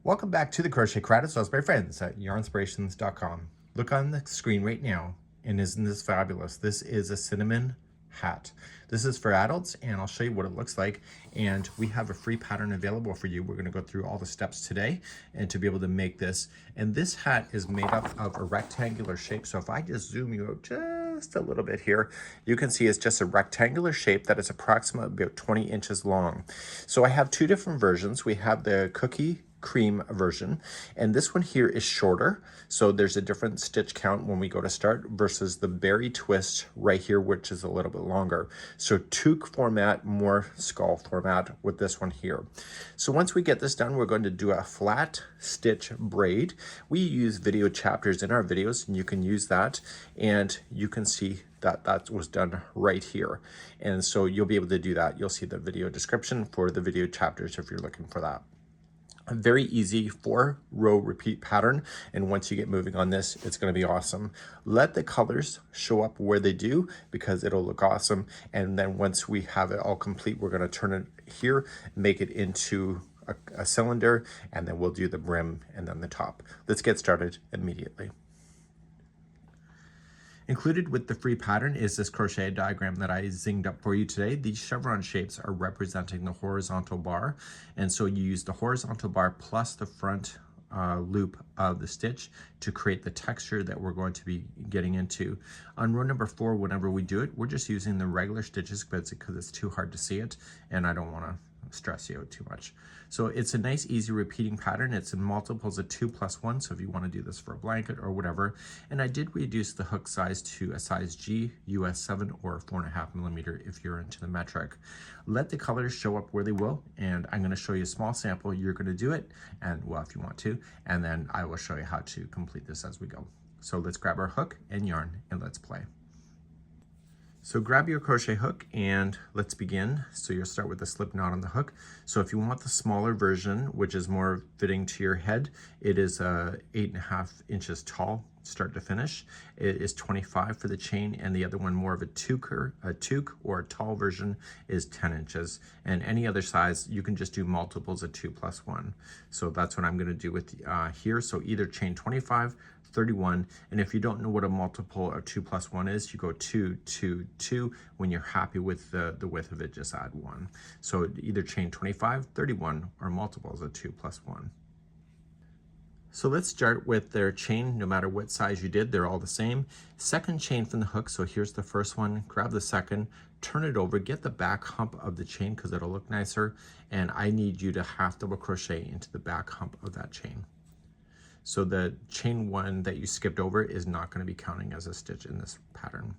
Welcome back to the Crochet Cradles, my friends at yarnspirations.com. Look on the screen right now, and isn't this fabulous? This is a cinnamon hat. This is for adults, and I'll show you what it looks like. And we have a free pattern available for you. We're going to go through all the steps today and to be able to make this. And this hat is made up of a rectangular shape. So if I just zoom you out just a little bit here, you can see it's just a rectangular shape that is approximately about 20 inches long. So I have two different versions. We have the cookie cream version, and this one here is shorter, so there's a different stitch count when we go to start versus the berry twist right here, which is a little bit longer. So toque format, more skull format with this one here. So once we get this done, we're going to do a flat stitch braid. We use video chapters in our videos, and you can use that, and you can see that was done right here. And so you'll be able to do that. You'll see the video description for the video chapters if you're looking for that. A very easy 4-row repeat pattern, and once you get moving on this, it's going to be awesome. Let the colors show up where they do, because it'll look awesome. And then once we have it all complete, we're going to turn it here, make it into a cylinder, and then we'll do the brim and then the top. Let's get started immediately. Included with the free pattern is this crochet diagram that I zinged up for you today. These chevron shapes are representing the horizontal bar, and so you use the horizontal bar plus the front loop of the stitch to create the texture that we're going to be getting into. On row number 4, whenever we do it, we're just using the regular stitches because it's too hard to see it, and I don't want to stress you out too much. So it's a nice easy repeating pattern. It's in multiples of 2 plus 1, so if you want to do this for a blanket or whatever. And I did reduce the hook size to a size G, US 7 or 4.5 millimeter if you're into the metric. Let the colors show up where they will, and I'm going to show you a small sample. You're going to do it, and well, if you want to, and then I will show you how to complete this as we go. So let's grab our hook and yarn and let's play. So grab your crochet hook and let's begin. So you'll start with a slip knot on the hook. So if you want the smaller version, which is more fitting to your head, it is 8.5 inches tall, start to finish. It is 25 for the chain, and the other one, more of a toque or a tall version, is 10 inches. And any other size, you can just do multiples of 2 plus 1. So that's what I'm going to do with here. So either chain 25, 31, and if you don't know what a multiple of 2 plus 1 is, you go 2, 2, 2. When you're happy with the width of it, just add 1. So either chain 25, 31, or multiples of 2 plus 1. So let's start with their chain. No matter what size you did, they're all the same. Second chain from the hook. So here's the first one. Grab the second, turn it over, get the back hump of the chain because it'll look nicer. And I need you to half double crochet into the back hump of that chain. So the chain 1 that you skipped over is not going to be counting as a stitch in this pattern.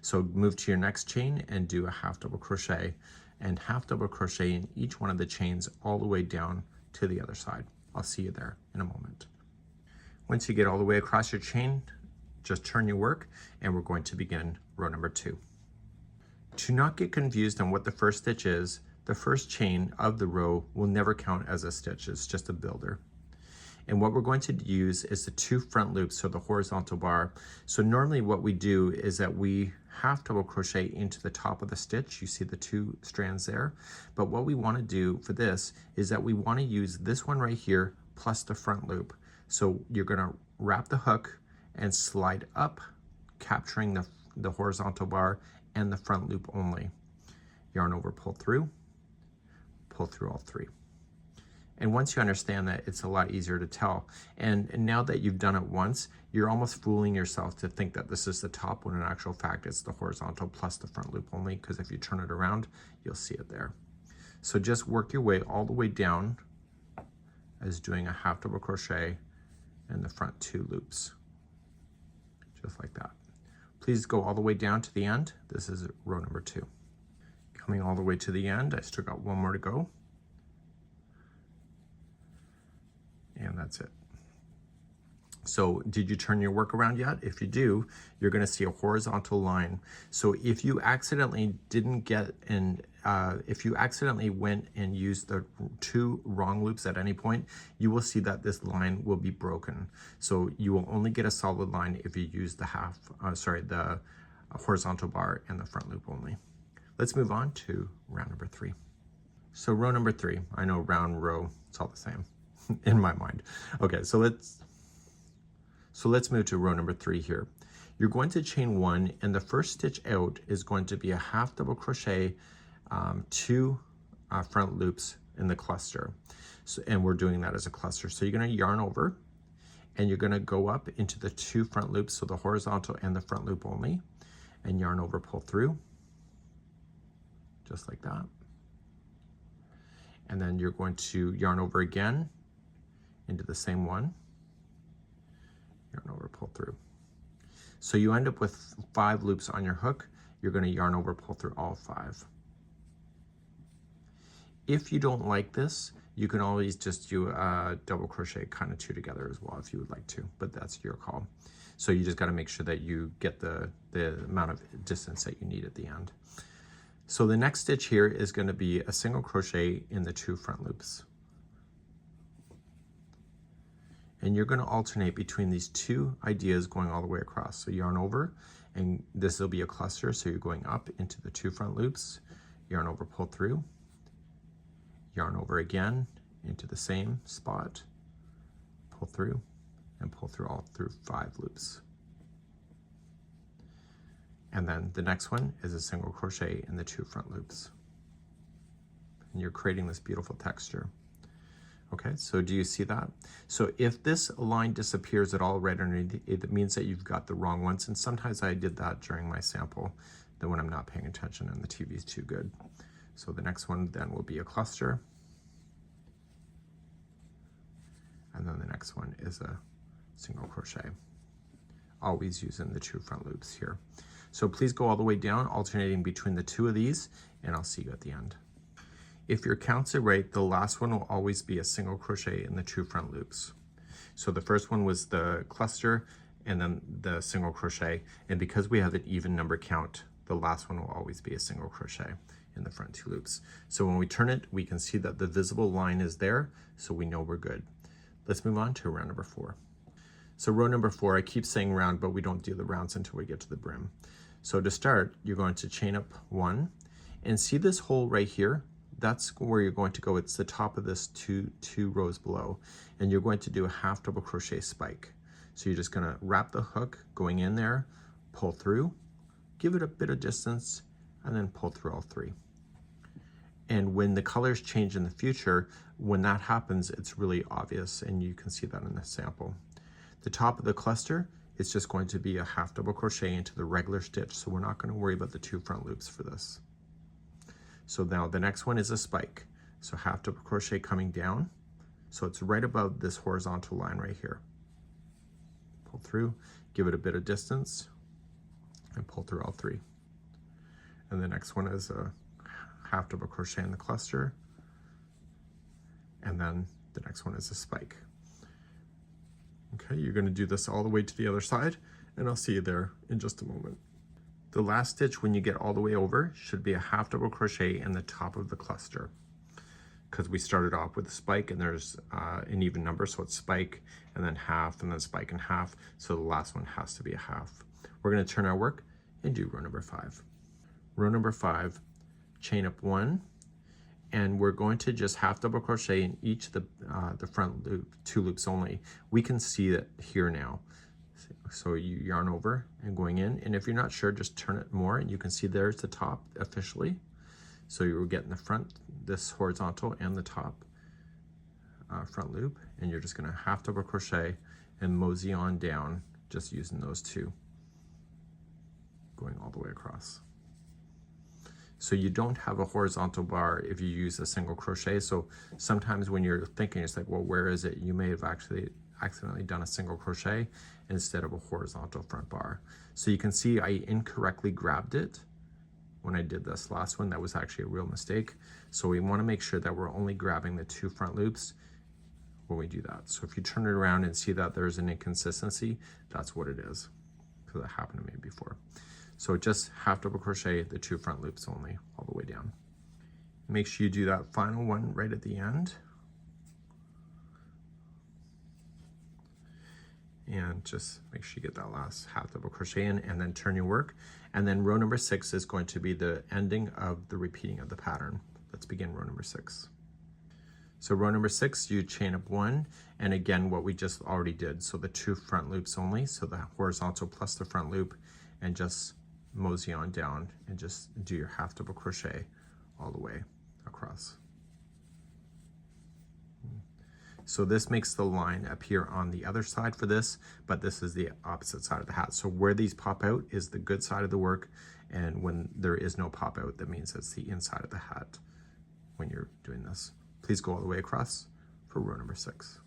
So move to your next chain and do a half double crochet, and half double crochet in each one of the chains all the way down to the other side. I'll see you there in a moment. Once you get all the way across your chain, just turn your work, and we're going to begin row number 2. To not get confused on what the first stitch is, the first chain of the row will never count as a stitch. It's just a builder. And what we're going to use is the 2 front loops, so the horizontal bar. So normally what we do is that we half double crochet into the top of the stitch. You see the 2 strands there. But what we want to do for this is that we want to use this one right here plus the front loop. So you're going to wrap the hook and slide up, capturing the horizontal bar and the front loop only. Yarn over, pull through all 3. And once you understand that, it's a lot easier to tell. And now that you've done it once, you're almost fooling yourself to think that this is the top, when in actual fact it's the horizontal plus the front loop only, because if you turn it around, you'll see it there. So just work your way all the way down as doing a half double crochet in the front 2 loops, just like that. Please go all the way down to the end. This is row number 2. Coming all the way to the end, I still got 1 more to go. And that's it. So did you turn your work around yet? If you do, you're going to see a horizontal line. So if you accidentally didn't get in, if you accidentally went and used the 2 wrong loops at any point, you will see that this line will be broken. So you will only get a solid line if you use the the horizontal bar and the front loop only. Let's move on to round number 3. So row number 3, I know round, row, it's all the same. in my mind. Okay, so let's move to row number 3 here. You're going to chain 1, and the first stitch out is going to be a half double crochet, 2 front loops in the cluster. So, and we're doing that as a cluster. So you're going to yarn over, and you're going to go up into the 2 front loops, so the horizontal and the front loop only, and yarn over, pull through, just like that. And then you're going to yarn over again into the same one, yarn over, pull through. So you end up with 5 loops on your hook. You're going to yarn over, pull through all 5. If you don't like this, you can always just do a double crochet kind of 2 together as well if you would like to, but that's your call. So you just got to make sure that you get the amount of distance that you need at the end. So the next stitch here is going to be a single crochet in the 2 front loops. And you're going to alternate between these 2 ideas going all the way across. So yarn over, and this will be a cluster, so you're going up into the 2 front loops, yarn over, pull through, yarn over again into the same spot, pull through, and pull through all through 5 loops. And then the next one is a single crochet in the 2 front loops. And you're creating this beautiful texture. Okay, so do you see that? So if this line disappears at all right underneath, it means that you've got the wrong ones. And sometimes I did that during my sample, then when I'm not paying attention and the TV is too good. So the next one then will be a cluster. And then the next one is a single crochet. Always using the 2 front loops here. So please go all the way down, alternating between the 2 of these, and I'll see you at the end. If your counts are right, the last one will always be a single crochet in the 2 front loops. So the first one was the cluster and then the single crochet. And because we have an even number count, the last one will always be a single crochet in the front 2 loops. So when we turn it, we can see that the visible line is there, so we know we're good. Let's move on to row number 4. So row number 4, I keep saying round, but we don't do the rounds until we get to the brim. So to start, you're going to chain up 1, and see this hole right here? That's where you're going to go. It's the top of this two rows below, and you're going to do a half double crochet spike. So you're just going to wrap the hook going in there, pull through, give it a bit of distance, and then pull through all 3. And when the colors change in the future, when that happens, it's really obvious, and you can see that in the sample. The top of the cluster is just going to be a half double crochet into the regular stitch, so we're not going to worry about the 2 front loops for this. So now the next one is a spike. So half double crochet coming down. So it's right above this horizontal line right here. Pull through, give it a bit of distance, and pull through all 3. And the next one is a half double crochet in the cluster. And then the next one is a spike. Okay, you're going to do this all the way to the other side, and I'll see you there in just a moment. The last stitch when you get all the way over should be a half double crochet in the top of the cluster, because we started off with a spike and there's an even number, so it's spike and then half and then spike and half, so the last one has to be a half. We're going to turn our work and do row number 5. Row number 5, chain up 1, and we're going to just half double crochet in each of the front loop, 2 loops only. We can see it here now. So you yarn over and going in, and if you're not sure, just turn it more, and you can see there's the top officially. So you're getting the front, this horizontal, and the top front loop, and you're just going to half double crochet and mosey on down, just using those 2, going all the way across. So you don't have a horizontal bar if you use a single crochet. So sometimes when you're thinking, it's like, well, where is it? You may have actually accidentally done a single crochet instead of a horizontal front bar. So you can see I incorrectly grabbed it when I did this last one. That was actually a real mistake. So we want to make sure that we're only grabbing the 2 front loops when we do that. So if you turn it around and see that there's an inconsistency, that's what it is, because that happened to me before. So just half double crochet the 2 front loops only all the way down. Make sure you do that final one right at the end. And just make sure you get that last half double crochet in, and then turn your work. And then row number 6 is going to be the ending of the repeating of the pattern. Let's begin row number 6. So row number 6, you chain up 1, and again what we just already did. So the 2 front loops only, so the horizontal plus the front loop, and just mosey on down and just do your half double crochet all the way across. So this makes the line appear on the other side for this, but this is the opposite side of the hat. So where these pop out is the good side of the work, and when there is no pop out, that means it's the inside of the hat when you're doing this. Please go all the way across for row number 6.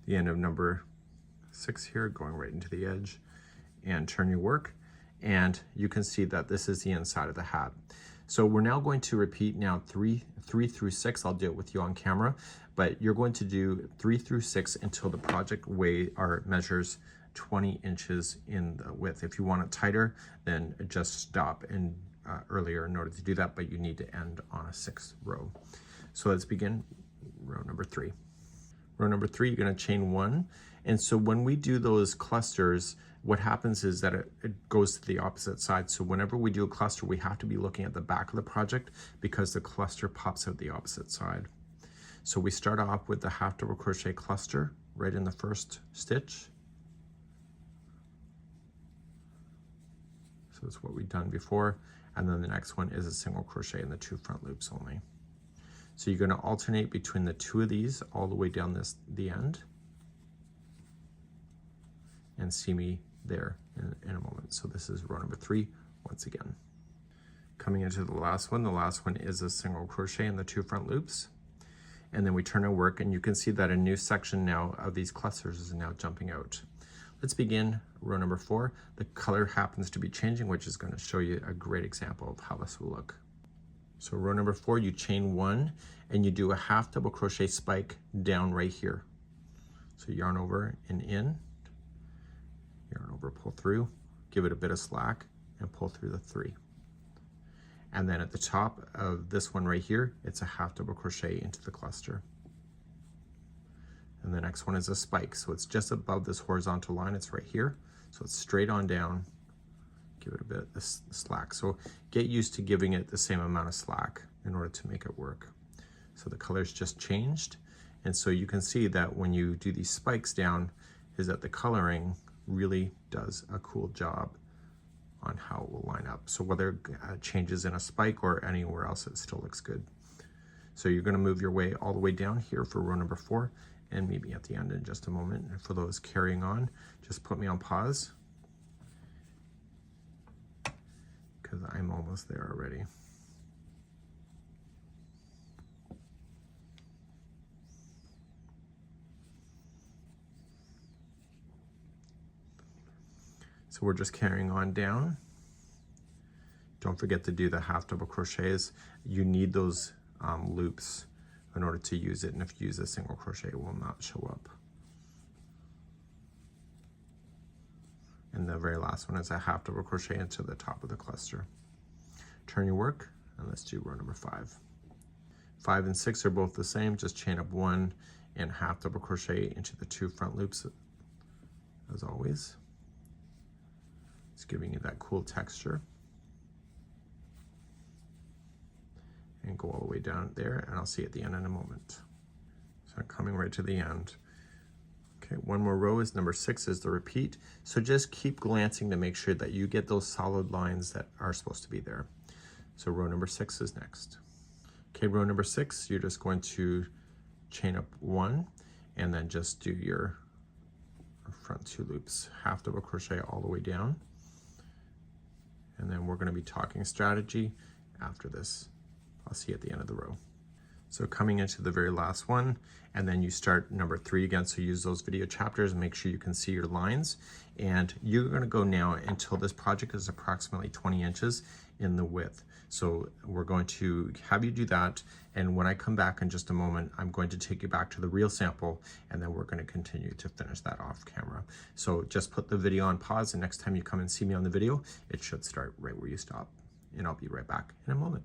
The end of number 6 here, going right into the edge, and turn your work, and you can see that this is the inside of the hat. So we're now going to repeat now 3 through 6. I'll do it with you on camera, but you're going to do 3 through 6 until the project measures 20 inches in the width. If you want it tighter, then just stop and earlier in order to do that, but you need to end on a 6th row. So let's begin row number 3. Row number 3, you're going to chain 1, and so when we do those clusters, what happens is that it goes to the opposite side. So whenever we do a cluster, we have to be looking at the back of the project because the cluster pops out the opposite side. So we start off with the half double crochet cluster right in the first stitch. So that's what we've done before. And then the next one is a single crochet in the 2 front loops only. So you're going to alternate between the 2 of these all the way down the end. And see me there in a moment. So this is row number 3 once again. Coming into the last one is a single crochet in the 2 front loops. And then we turn our work, and you can see that a new section now of these clusters is now jumping out. Let's begin row number 4. The color happens to be changing, which is going to show you a great example of how this will look. So row number 4, you chain 1 and you do a half double crochet spike down right here. So yarn over and in, yarn over, pull through, give it a bit of slack, and pull through the 3. And then at the top of this one right here, it's a half double crochet into the cluster. And the next one is a spike, so it's just above this horizontal line, it's right here. So it's straight on down, give it a bit of slack. So get used to giving it the same amount of slack in order to make it work. So the color's just changed. And so you can see that when you do these spikes down, is that the coloring really does a cool job on how it will line up. So whether it changes in a spike or anywhere else, it still looks good. So you're going to move your way all the way down here for row number 4, and meet me at the end in just a moment. And for those carrying on, just put me on pause because I'm almost there already. So we're just carrying on down. Don't forget to do the half double crochets. You need those loops in order to use it, and if you use a single crochet, it will not show up. And the very last one is a half double crochet into the top of the cluster. Turn your work, and let's do row number 5. 5 and 6 are both the same, just chain up 1 and half double crochet into the 2 front loops as always. It's giving you that cool texture. And go all the way down there, and I'll see you at the end in a moment. So I'm coming right to the end. Okay, one more row is number 6 is the repeat. So just keep glancing to make sure that you get those solid lines that are supposed to be there. So row number 6 is next. Okay, row number 6, you're just going to chain up 1 and then just do your front 2 loops, half double crochet all the way down. And then we're going to be talking strategy after this. I'll see you at the end of the row. So coming into the very last one, and then you start number 3 again. So use those video chapters and make sure you can see your lines. And you're going to go now until this project is approximately 20 inches in the width. So we're going to have you do that. And when I come back in just a moment, I'm going to take you back to the real sample, and then we're going to continue to finish that off camera. So just put the video on pause, and next time you come and see me on the video, it should start right where you stop. And I'll be right back in a moment.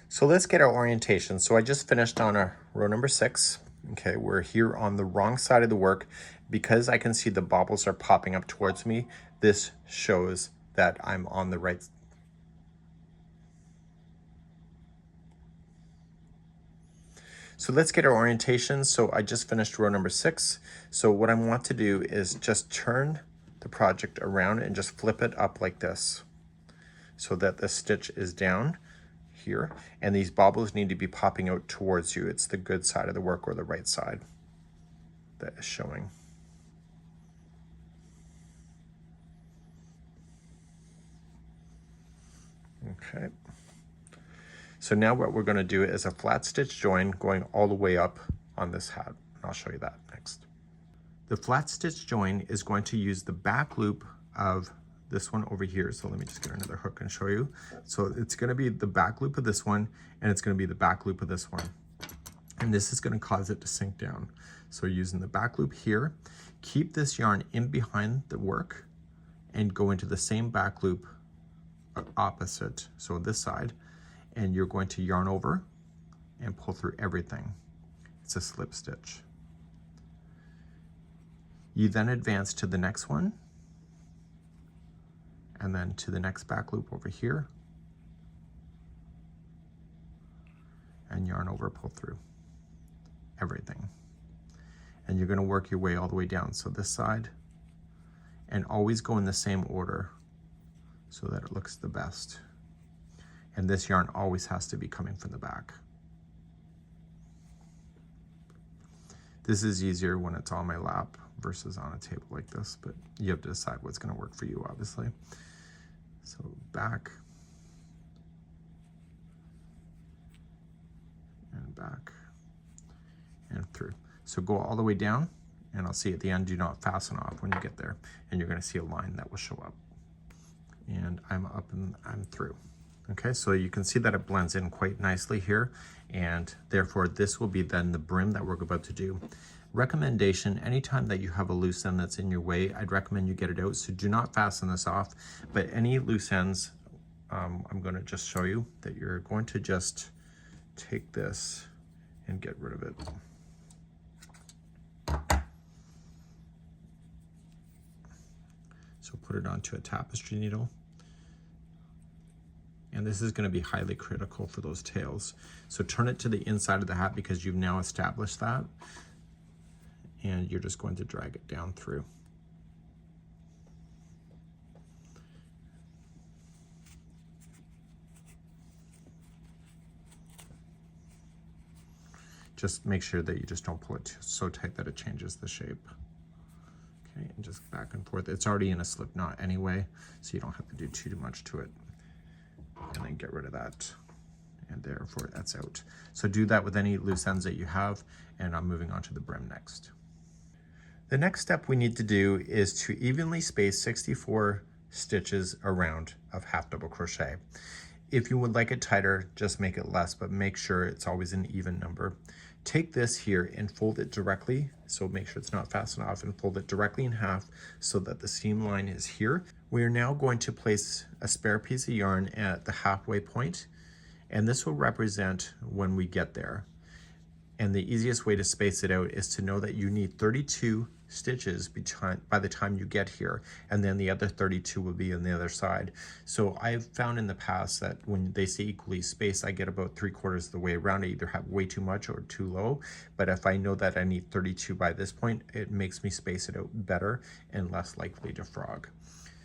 So let's get our orientation. So I just finished on our row number 6. Okay, we're here on the wrong side of the work. Because I can see the bobbles are popping up towards me, this shows that I'm on the right. So let's get our orientation. So I just finished row number 6. So what I want to do is just turn the project around and just flip it up like this so that the stitch is down here, and these bobbles need to be popping out towards you. It's the good side of the work or the right side that is showing. Okay. So now what we're going to do is a flat stitch join going all the way up on this hat. I'll show you that next. The flat stitch join is going to use the back loop of this one over here. So let me just get another hook and show you. So it's going to be the back loop of this one, and it's going to be the back loop of this one. And this is going to cause it to sink down. So using the back loop here, keep this yarn in behind the work and go into the same back loop opposite, so this side, and you're going to yarn over and pull through everything. It's a slip stitch. You then advance to the next one, and then to the next back loop over here, and yarn over, pull through everything. And you're going to work your way all the way down, so this side, and always go in the same order so that it looks the best. And this yarn always has to be coming from the back. This is easier when it's on my lap versus on a table like this, but you have to decide what's going to work for you, obviously. So back and back and through. So go all the way down, and I'll see at the end, do not fasten off when you get there, and you're going to see a line that will show up. And I'm up and I'm through. Okay, so you can see that it blends in quite nicely here, and therefore this will be then the brim that we're about to do. Recommendation, anytime that you have a loose end that's in your way, I'd recommend you get it out. So do not fasten this off, but any loose ends, I'm going to just show you that you're going to just take this and get rid of it. So put it onto a tapestry needle. And this is going to be highly critical for those tails. So turn it to the inside of the hat because you've now established that. And you're just going to drag it down through. Just make sure that you just don't pull it so tight that it changes the shape. Okay, and just back and forth. It's already in a slip knot anyway, so you don't have to do too much to it. And then get rid of that, and therefore that's out. So do that with any loose ends that you have, and I'm moving on to the brim next. The next step we need to do is to evenly space 64 stitches around of half double crochet. If you would like it tighter, just make it less, but make sure it's always an even number. Take this here and fold it directly, so make sure it's not fastened off, and fold it directly in half so that the seam line is here. We are now going to place a spare piece of yarn at the halfway point, and this will represent when we get there. And the easiest way to space it out is to know that you need 32 stitches by the time you get here, and then the other 32 will be on the other side. So I've found in the past that when they say equally spaced, I get about 3/4 of the way around. I either have way too much or too low, but if I know that I need 32 by this point, it makes me space it out better and less likely to frog.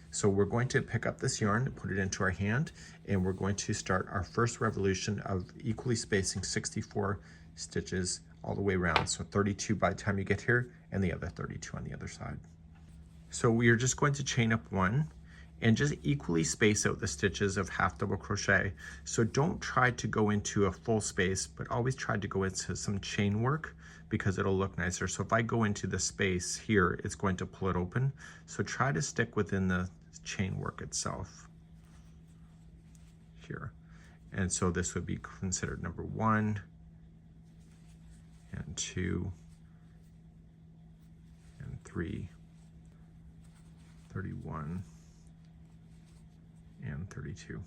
So we're going to pick up this yarn, put it into our hand, and we're going to start our first revolution of equally spacing 64 stitches all the way around. So 32 by the time you get here, and the other 32 on the other side. So we are just going to chain up 1 and just equally space out the stitches of half double crochet. So don't try to go into a full space, but always try to go into some chain work because it'll look nicer. So if I go into the space here, it's going to pull it open. So try to stick within the chain work itself here. And so this would be considered number 1 and 2 and 3, 31 and 32.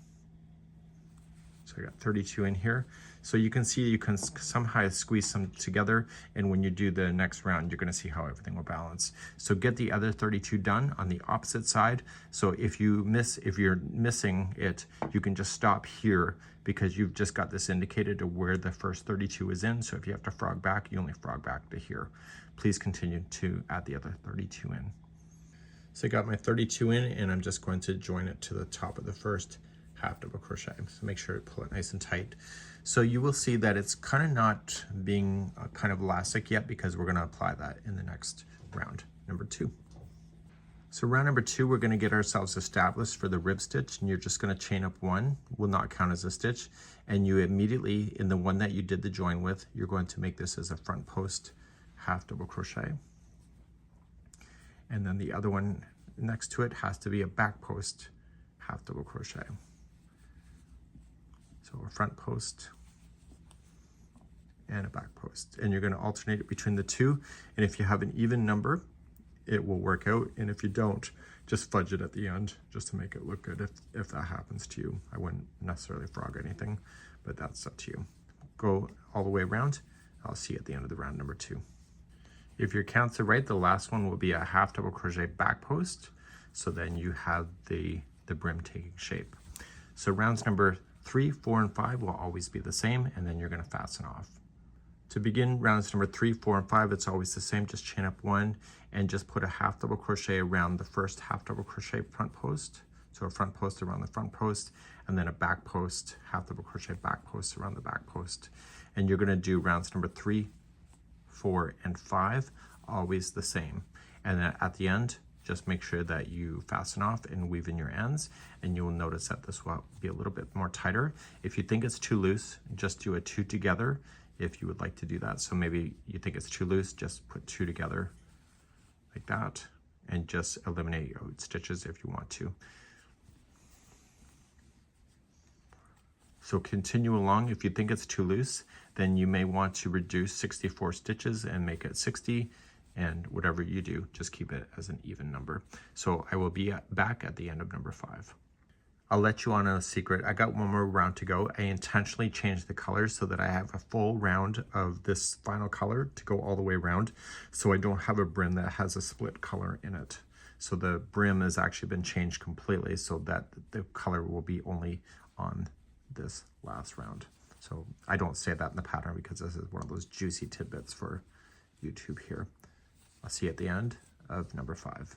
So So I got 32 in here. So you can see you can somehow squeeze them together, and when you do the next round, you're going to see how everything will balance. So get the other 32 done on the opposite side. So if you're missing it, you can just stop here because you've just got this indicated to where the first 32 is in. So if you have to frog back, you only frog back to here. Please continue to add the other 32 in. So I got my 32 in, and I'm just going to join it to the top of the first half double crochet. So make sure to pull it nice and tight. So you will see that it's kind of not being kind of elastic yet because we're going to apply that in the next round, number 2. So round number 2, we're going to get ourselves established for the rib stitch, and you're just going to chain up 1, will not count as a stitch, and you immediately, in the one that you did the join with, you're going to make this as a front post half double crochet. And then the other one next to it has to be a back post half double crochet. So a front post and a back post, and you're going to alternate it between the two, and if you have an even number, it will work out, and if you don't, just fudge it at the end just to make it look good if that happens to you. I wouldn't necessarily frog anything, but that's up to you. Go all the way around. I'll see you at the end of the round number 2. If your counts are right, the last one will be a half double crochet back post, so then you have the brim taking shape. So rounds number 3, 4, and 5 will always be the same, and then you're going to fasten off. To begin rounds number 3, 4, and 5, it's always the same. Just chain up 1 and just put a half double crochet around the first half double crochet front post. So a front post around the front post, and then a back post, half double crochet back post around the back post. And you're going to do rounds number 3, 4, and 5 always the same. And then at the end, just make sure that you fasten off and weave in your ends, and you will notice that this will be a little bit more tighter. If you think it's too loose, just do a 2 together if you would like to do that. So maybe you think it's too loose, just put 2 together like that, and just eliminate your stitches if you want to. So continue along. If you think it's too loose, then you may want to reduce 64 stitches and make it 60, and whatever you do, just keep it as an even number. So I will be back at the end of number 5. I'll let you on a secret. I got one more round to go. I intentionally changed the colors so that I have a full round of this final color to go all the way around, so I don't have a brim that has a split color in it. So the brim has actually been changed completely so that the color will be only on this last round. So I don't say that in the pattern because this is one of those juicy tidbits for YouTube here. I'll see you at the end of number 5.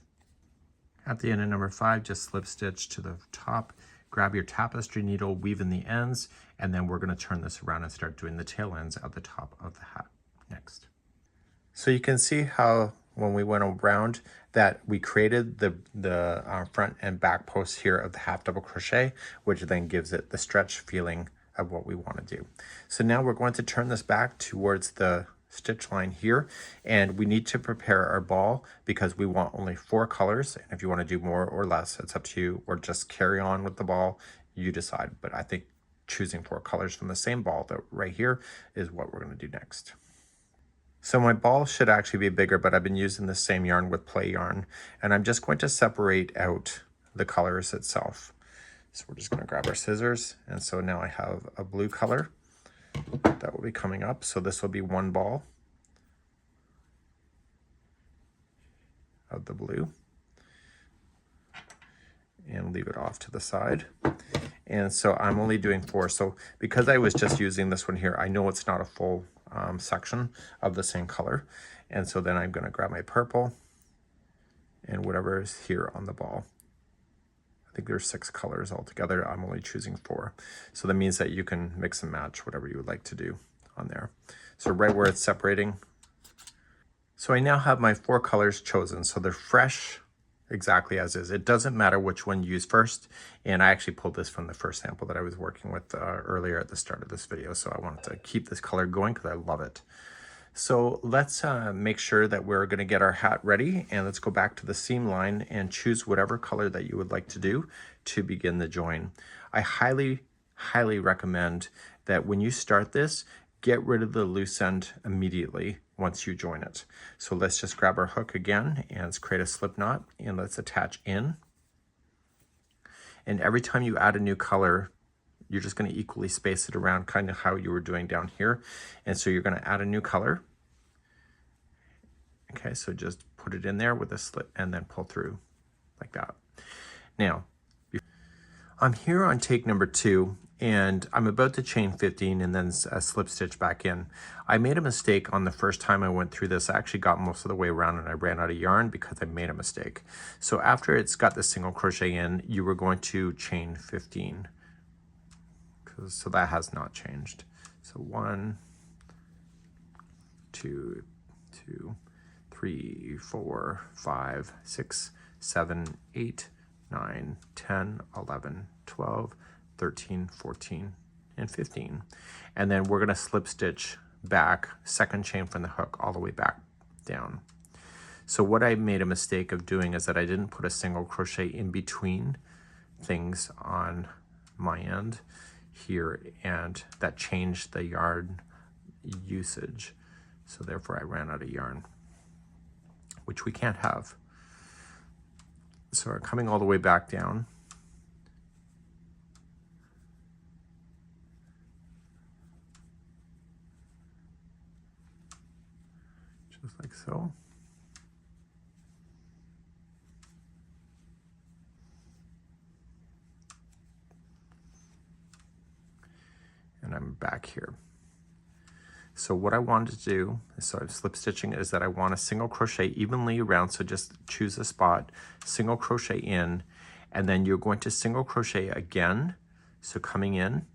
At the end of number 5, just slip stitch to the top, grab your tapestry needle, weave in the ends, and then we're going to turn this around and start doing the tail ends at the top of the hat next. So you can see how when we went around that we created the front and back posts here of the half double crochet, which then gives it the stretch feeling of what we want to do. So now we're going to turn this back towards the stitch line here, and we need to prepare our ball because we want only 4 colors, and if you want to do more or less, it's up to you, or just carry on with the ball, you decide. But I think choosing 4 colors from the same ball that right here is what we're going to do next. So my ball should actually be bigger, but I've been using the same yarn with play yarn, and I'm just going to separate out the colors itself. So we're just going to grab our scissors, and so now I have a blue color that will be coming up. So this will be one ball of the blue, and leave it off to the side. And so I'm only doing 4. So because I was just using this one here, I know it's not a full section of the same color. And so then I'm going to grab my purple and whatever is here on the ball. I think there's 6 colors altogether. I'm only choosing 4. So that means that you can mix and match whatever you would like to do on there. So right where it's separating. So I now have my 4 colors chosen. So they're fresh exactly as is. It doesn't matter which one you use first. And I actually pulled this from the first sample that I was working with earlier at the start of this video. So I wanted to keep this color going because I love it. So let's make sure that we're going to get our hat ready, and let's go back to the seam line and choose whatever color that you would like to do to begin the join. I highly recommend that when you start this, get rid of the loose end immediately once you join it. So let's just grab our hook again and let's create a slip knot, and let's attach in. And every time you add a new color, you're just going to equally space it around, kind of how you were doing down here. And so you're going to add a new color. Okay, so just put it in there with a slit and then pull through like that. Now, I'm here on take number 2, and I'm about to chain 15 and then slip stitch back in. I made a mistake on the first time I went through this. I actually got most of the way around and I ran out of yarn because I made a mistake. So after it's got the single crochet in, you were going to chain 15. So that has not changed. So 1, 2, 3, 4, 5, 6, 7, 8, 9, 10, 11, 12, 13, 14, and 15. And then we're going to slip stitch back, second chain from the hook, all the way back down. So what I made a mistake of doing is that I didn't put a single crochet in between things on my end here, and that changed the yarn usage. So therefore I ran out of yarn, which we can't have. So we're coming all the way back down. Just like so. And I'm back here. So what I wanted to do, so I'm slip stitching, is that I want a single crochet evenly around. So just choose a spot, single crochet in, and then you're going to single crochet again. So coming in,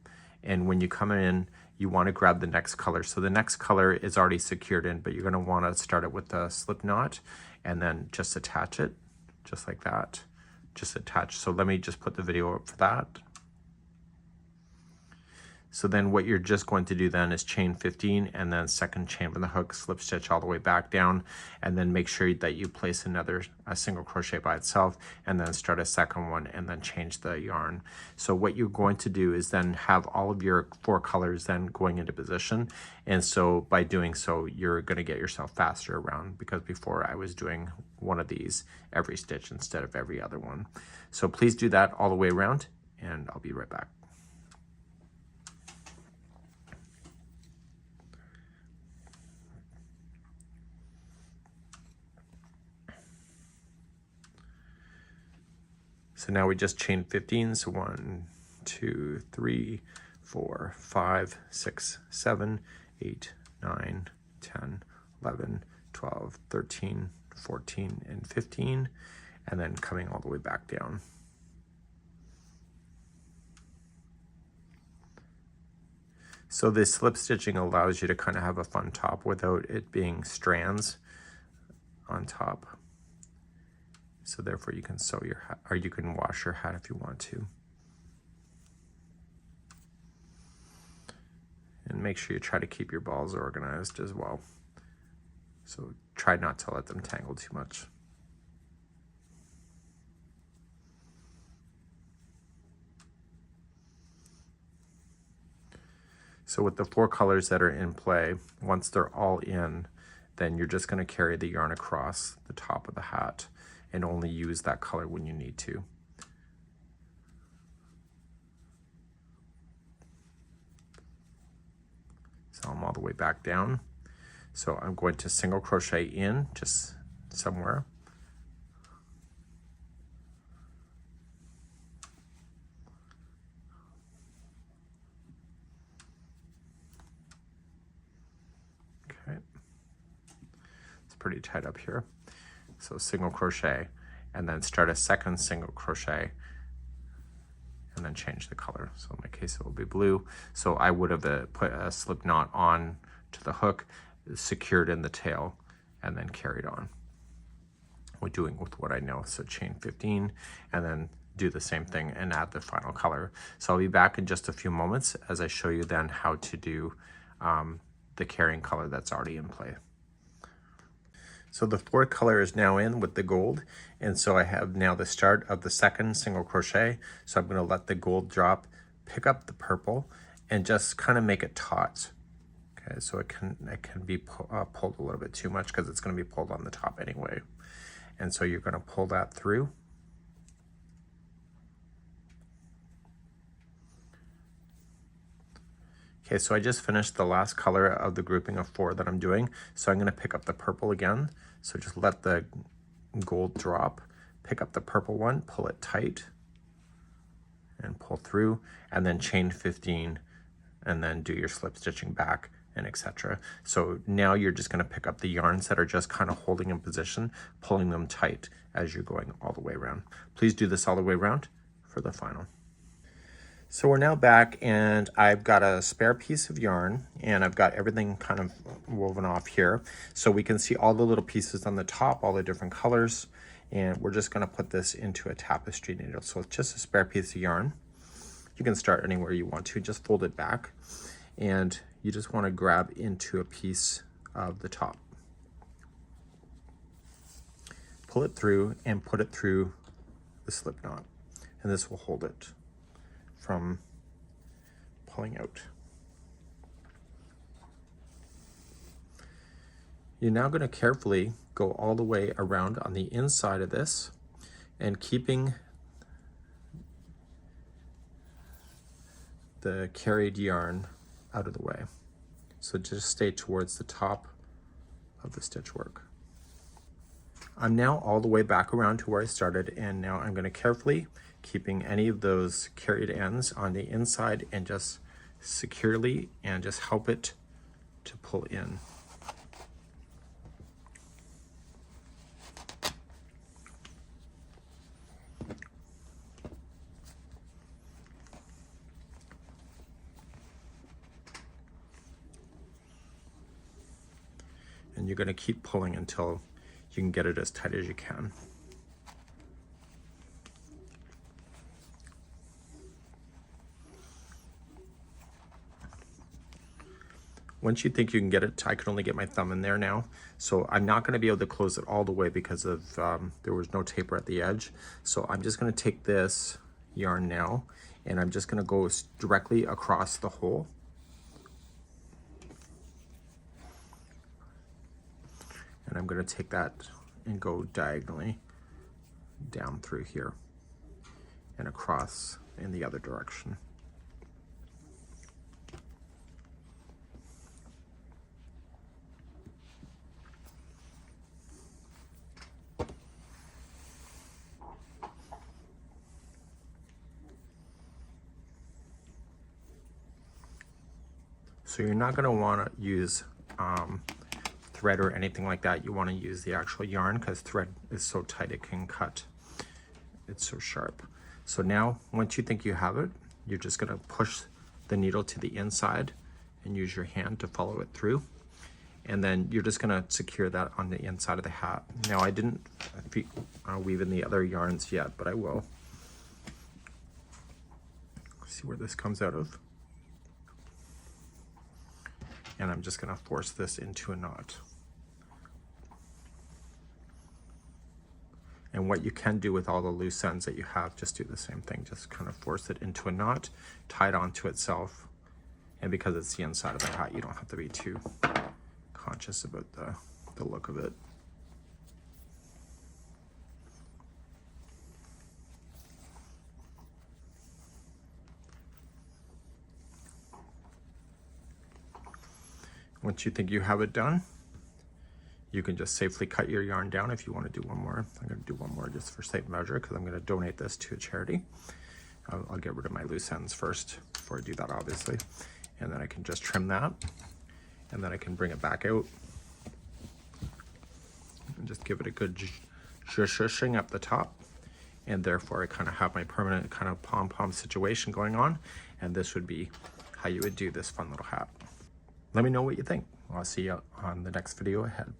and when you come in, you want to grab the next color. So the next color is already secured in, but you're going to want to start it with the slip knot and then just attach it, just like that. Just attach. So let me just put the video up for that. So then what you're just going to do then is chain 15 and then second chain from the hook, slip stitch all the way back down, and then make sure that you place a single crochet by itself and then start a second one and then change the yarn. So what you're going to do is then have all of your 4 colors then going into position. And so by doing so, you're going to get yourself faster around, because before I was doing one of these every stitch instead of every other one. So please do that all the way around, and I'll be right back. So now we just chain 15, so 1, 2, 3, 4, 5, 6, 7, 8, 9, 10, 11, 12, 13, 14, and 15, and then coming all the way back down. So this slip stitching allows you to kind of have a fun top without it being strands on top. So therefore you can sew your hat, or you can wash your hat if you want to. And make sure you try to keep your balls organized as well. So try not to let them tangle too much. So with the 4 colors that are in play, once they're all in, then you're just going to carry the yarn across the top of the hat and only use that color when you need to. So I'm all the way back down. So I'm going to single crochet in just somewhere. Okay. It's pretty tight up here. So single crochet, and then start a second single crochet, and then change the color. So in my case, it will be blue. So I would have put a slip knot on to the hook, secured in the tail, and then carried on. We're doing with what I know. So chain 15, and then do the same thing and add the final color. So I'll be back in just a few moments as I show you then how to do the carrying color that's already in play. So the 4th color is now in with the gold, and so I have now the start of the second single crochet. So I'm going to let the gold drop, pick up the purple, and just kind of make it taut. Okay, so it can be pulled a little bit too much because it's going to be pulled on the top anyway. And so you're going to pull that through. Okay, so I just finished the last color of the grouping of 4 that I'm doing. So I'm gonna pick up the purple again. So just let the gold drop, pick up the purple one, pull it tight, and pull through, and then chain 15, and then do your slip stitching back, and etc. So now you're just gonna pick up the yarns that are just kind of holding in position, pulling them tight as you're going all the way around. Please do this all the way around for the final. So we're now back, and I've got a spare piece of yarn, and I've got everything kind of woven off here. So we can see all the little pieces on the top, all the different colors, and we're just gonna put this into a tapestry needle. So it's just a spare piece of yarn. You can start anywhere you want to, just fold it back, and you just wanna grab into a piece of the top. Pull it through and put it through the slip knot, and this will hold it from pulling out. You're now going to carefully go all the way around on the inside of this, and keeping the carried yarn out of the way. So just stay towards the top of the stitch work. I'm now all the way back around to where I started, and now I'm going to carefully, keeping any of those carried ends on the inside, and just securely and just help it to pull in. And you're going to keep pulling until you can get it as tight as you can. Once you think you can get it, I can only get my thumb in there now. So I'm not going to be able to close it all the way because of there was no taper at the edge. So I'm just going to take this yarn now, and I'm just going to go directly across the hole. And I'm going to take that and go diagonally down through here and across in the other direction. So you're not going to want to use thread or anything like that. You want to use the actual yarn, because thread is so tight it can cut. It's so sharp. So now, once you think you have it, you're just going to push the needle to the inside and use your hand to follow it through. And then you're just going to secure that on the inside of the hat. Now, I didn't weave in the other yarns yet, but I will. See where this comes out of. And I'm just going to force this into a knot. And what you can do with all the loose ends that you have, just do the same thing. Just kind of force it into a knot, tie it onto itself. And because it's the inside of the hat, you don't have to be too conscious about the look of it. Once you think you have it done, you can just safely cut your yarn down if you want to do one more. I'm going to do one more just for safe measure, because I'm going to donate this to a charity. I'll get rid of my loose ends first before I do that, obviously. And then I can just trim that, and then I can bring it back out and just give it a good shushing up the top. And therefore I kind of have my permanent kind of pom-pom situation going on. And this would be how you would do this fun little hat. Let me know what you think. I'll see you on the next video ahead.